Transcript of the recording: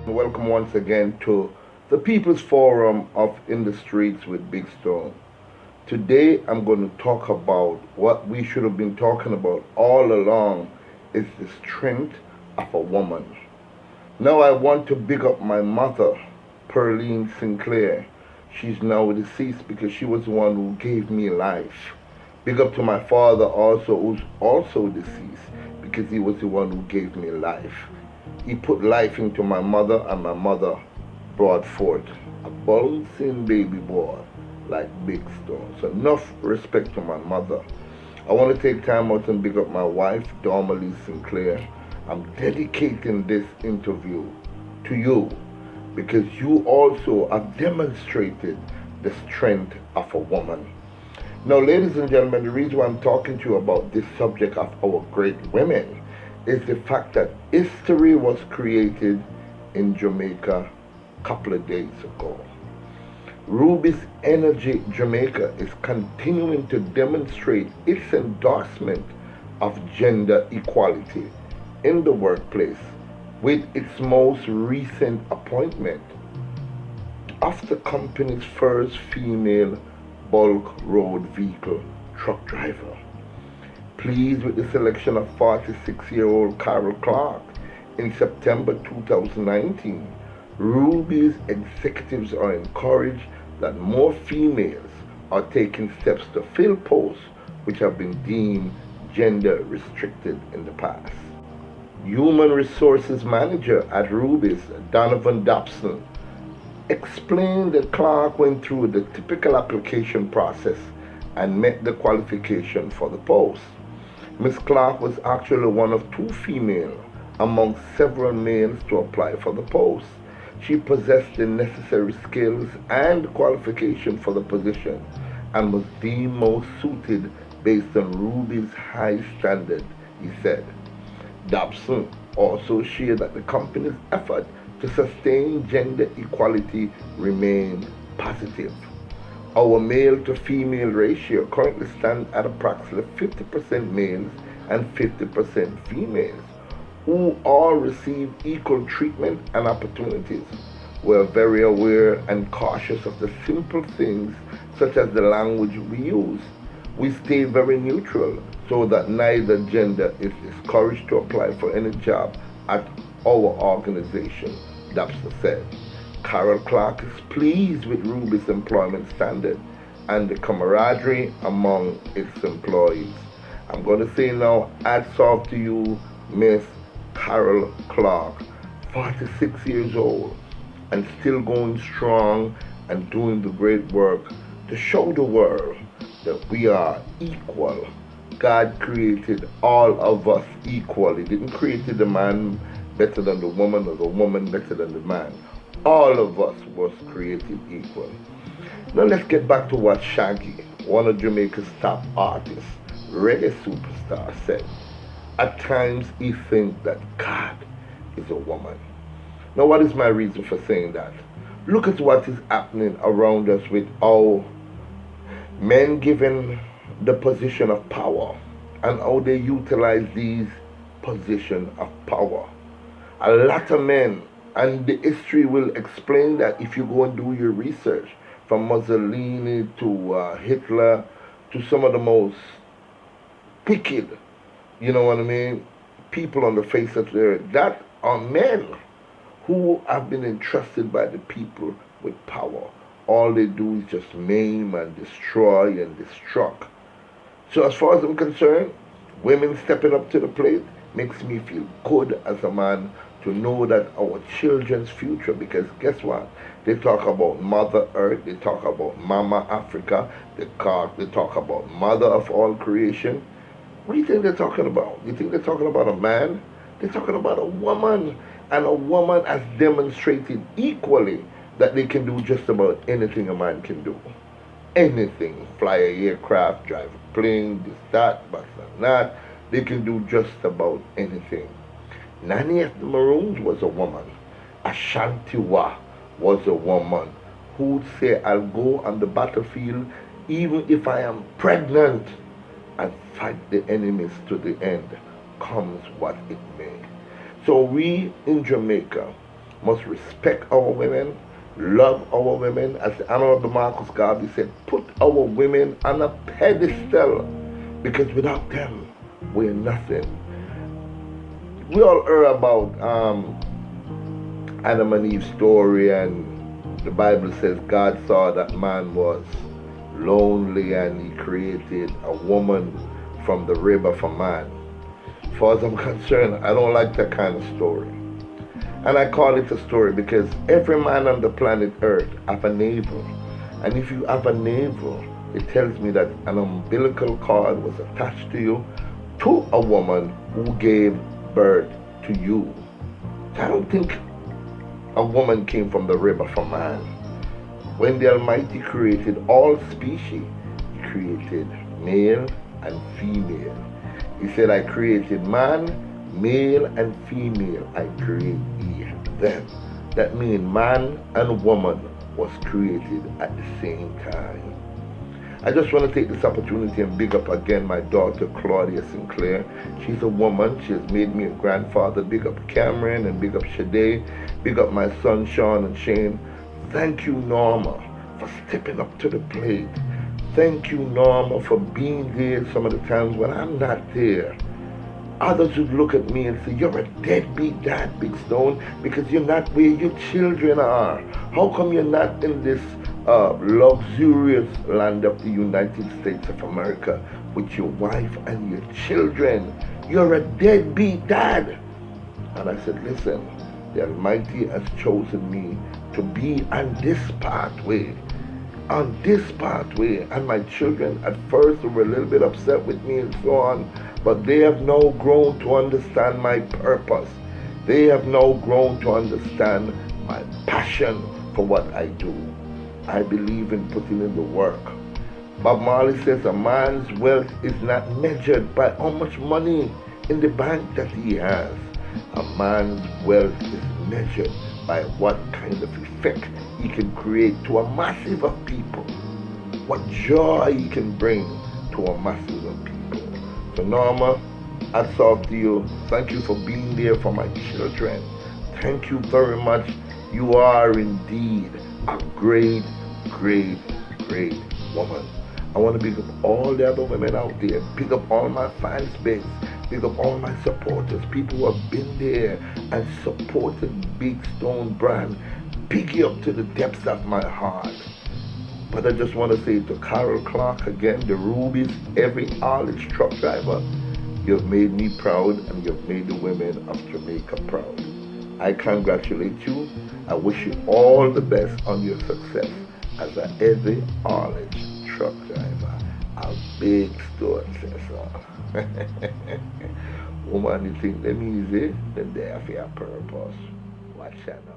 Welcome once again to the People's Forum of In the Streets with Big Stone. Today I'm going to talk about what we should have been talking about all along is the strength of a woman. Now I want to big up my mother, Pearline Sinclair. She's now deceased because she was the one who gave me life. Big up to my father also, who's also deceased because he was the one who gave me life. He put life into my mother, and my mother brought forth a bouncing baby boy like Big Stone. So enough respect to my mother. I want to take time out and big up my wife, Dormalie Sinclair. I'm dedicating this interview to you because you also have demonstrated the strength of a woman. Now, ladies and gentlemen, the reason why I'm talking to you about this subject of our great women is the fact that history was created in Jamaica a couple of days ago. Rubis Energy Jamaica is continuing to demonstrate its endorsement of gender equality in the workplace with its most recent appointment of the company's first female bulk road vehicle truck driver. Pleased with the selection of 46-year-old Clarke in September 2019, Rubis executives are encouraged that more females are taking steps to fill posts which have been deemed gender restricted in the past. Human Resources Manager at Rubis, Donovan Dobson, explained that Clarke went through the typical application process and met the qualification for the post. Miss Clarke was actually one of two females among several males to apply for the post. She possessed the necessary skills and qualification for the position and was deemed most suited based on Rubis' high standard, he said. Dobson also shared that the company's effort to sustain gender equality remain positive. Our male to female ratio currently stands at approximately 50% males and 50% females, who all receive equal treatment and opportunities. We are very aware and cautious of the simple things such as the language we use. We stay very neutral so that neither gender is discouraged to apply for any job at our organization, Dobson said. Clarke is pleased with Rubis' employment standard and the camaraderie among its employees. I'm going to say now, hats off to you, Miss Clarke, 46 years old, and still going strong and doing the great work to show the world that we are equal. God created all of us equal. He didn't create the man better than the woman or the woman better than the man. All of us was created equal. Now let's get back to what Shaggy, one of Jamaica's top artists, reggae superstar, said. At times he thinks that God is a woman. Now what is my reason for saying that? Look at what is happening around us with how men given the position of power and how they utilize these position of power. A lot of men, and the history will explain that if you go and do your research, from Mussolini to Hitler to some of the most wicked, you know what I mean, people on the face of the earth, that are men who have been entrusted by the people with power. All they do is just maim and destroy and destruct. So as far as I'm concerned, women stepping up to the plate makes me feel good as a man to know that our children's future, because guess what? They talk about Mother Earth, they talk about Mama Africa, they talk about Mother of all creation. What do you think they're talking about? You think they're talking about a man? They're talking about a woman. And a woman has demonstrated equally that they can do just about anything a man can do. Anything. Fly a aircraft, drive a plane, this, that, but that. They can do just about anything. Nanny of the Maroons was a woman. Ashantiwa was a woman who would say, I'll go on the battlefield even if I am pregnant and fight the enemies to the end, comes what it may. So we in Jamaica, must respect our women, love our women. As the Honorable Marcus Garvey said, put our women on a pedestal, because without them, we're nothing. We all heard about Adam and Eve's story, and the Bible says God saw that man was lonely and he created a woman from the rib of a man. As far as I'm concerned, I don't like that kind of story. And I call it a story because every man on the planet Earth have a navel. And if you have a navel, it tells me that an umbilical cord was attached to you, to a woman who gave birth to you. I don't think a woman came from the rib of a man. When the Almighty created all species, He created male and female. He said, I created man, male and female, I create them. That means man and woman was created at the same time. I just want to take this opportunity and big up again my daughter Claudia Sinclair. She's a woman. She has made me a grandfather. Big up Cameron and big up Shade. Big up my son Sean and Shane. Thank you, Norma, for stepping up to the plate. Thank you, Norma, for being there some of the times when I'm not there. Others would look at me and say, you're a deadbeat dad, Big Stone, because you're not where your children are. How come you're not in this luxurious land of the United States of America with your wife and your children? You're a deadbeat dad. And I said, listen, the Almighty has chosen me to be on this pathway. On this pathway. And my children at first were a little bit upset with me and so on, but they have now grown to understand my purpose. They have now grown to understand my passion for what I do. I believe in putting in the work. Bob Marley says a man's wealth is not measured by how much money in the bank that he has. A man's wealth is measured by what kind of effect he can create to a massive of people. What joy he can bring to a massive of people. So Norma, hats off to you. Thank you for being there for my children. Thank you very much. You are indeed a great, great, great woman. I want to big up all the other women out there. Big up all my fans base. Big up all my supporters. People who have been there and supported Big Stone brand. Big you up to the depths of my heart. But I just want to say to Clarke again, the Rubis, every Haulage truck driver, you've made me proud and you've made the women of Jamaica proud. I congratulate you. I wish you all the best on your success as a heavy Haulage truck driver. A Big Stone says so. Woman, you think them easy? Then they have your purpose. Watch out now.